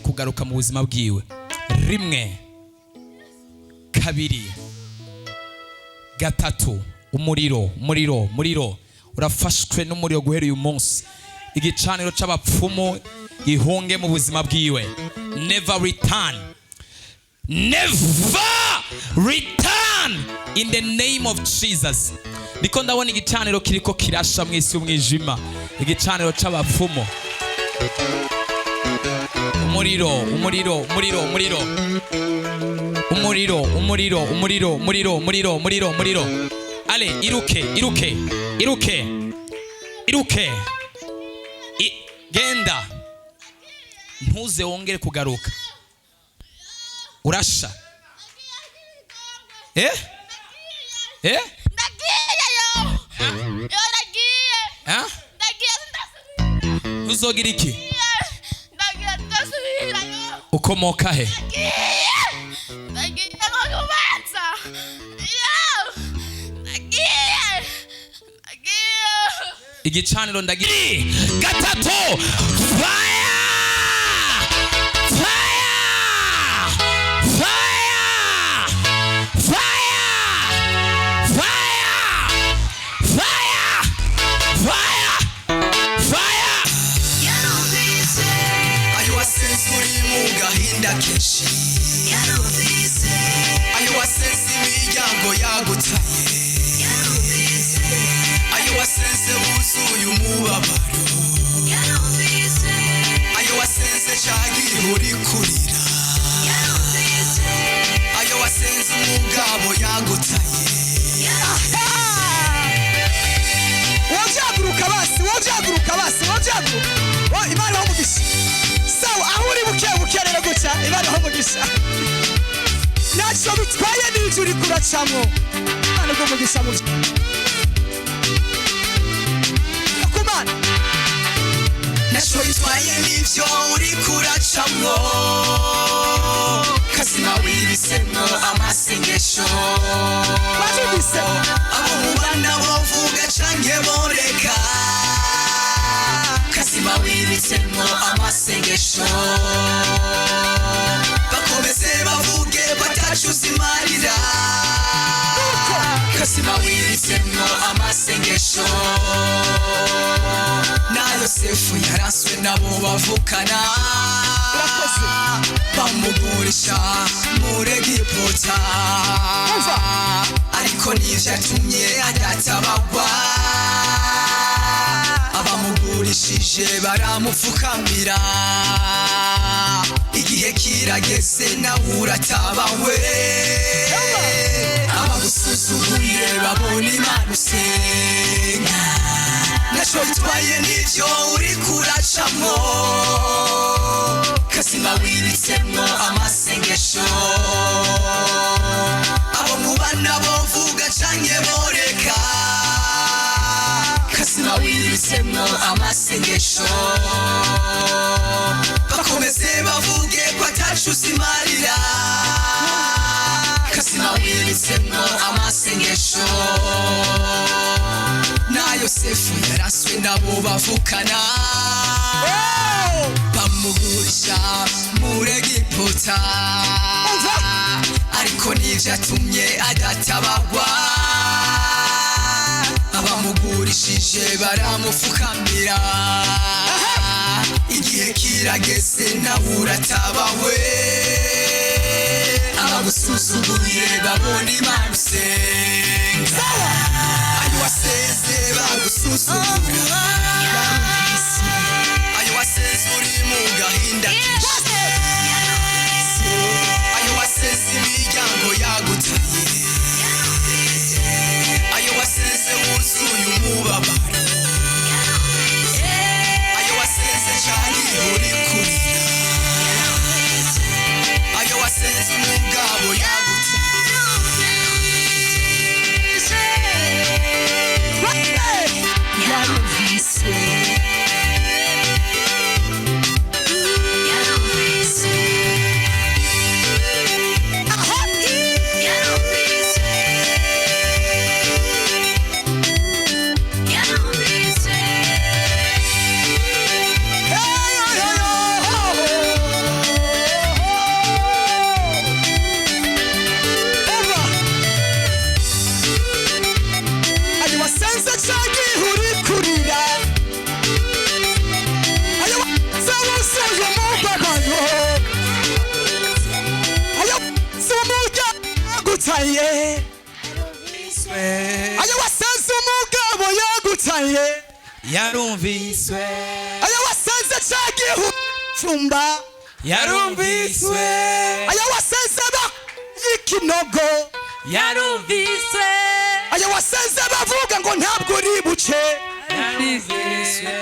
kugaruka mu buzima bwiwe. Rimwe, kabiri, gatatu. Umuriro urafashwe n'umuriro guhera uyu munsi. Igicaniro c'abapfumu gihunge mu buzima bwiwe. Never return in the name of Jesus. Niko ndabona igicaniro kiriko kirasha mw'isi y'umwijima, igicaniro c'abapfumu. Umuriro. Ale, iruke. Genda. Ntuze wongere kugaruka. Urasha. Ndagiye yo. Uzogira iki? Ndagiye ndasubira yo. Ukomoka he? Ndagiye kubanza. Igicaniro ndagiye. Gatatu. Fire! Ayo wasenze imiryango yagutaye, ayo wasenze wuzuye umubabaro, ayo wasenze cagiye uri kurira, ayo wasenze umugabo yagutaye. Wavyaguruka basi Imana umugisha. Sawa, aho uri buke rero guca Imana umugisha. Nacho bitwaye n'icyo uri kuracamo. Imana umugisha mu Kumana. Nacho bitwaye n'icyo uri kuracamo. Kasima wibisemo amasengesho. Wabibise. Abo mubana bovuga canke boreka. Kasima wibisemo amasengesho. Bakomeze bavuge batacuza imarira. Kasima wibisemo amasengesho. nabo bavukana bamugurisha muri Egiputa ariko nivyatumye adatabagwa abamugurishije baramupfukamira igihe kirageze nawe uratabawe abagusuzuguye babona Imana usenga naco bitwaye n'ivyo uriko uracamwo kazima wiritsemo amasengesho abo mubana bovuga canke boreka kazima wiritsemo amasengesho bakomeze bavuge ko atacu uzimarira kazima wiritsemo amasengesho na Yosefu yaraswe nabo bavukana bamugurisha muri Egiputa ariko nivyatumye adatabagwa abamugurishije baramupfukamira igihe kirageze nawe uratabawe abagusuzuguye babona Imana usenga ayo waseze bagusuzugura ayo waseze uri mu gahinda ayo waseze imiryango yagutaye ayo waseze wuzuye umubabaro ayo waseze cyane uri kurira ayo waseze umugabo yagutaye ayo wasenze umugabo yagutaye yarumviswe ayo wasenze cagihu cumba yarumviswe ayo wasenze y'ikinogo yarumviswe ayo wasenze bavuga ngo ntabwo uri buce yarumviswe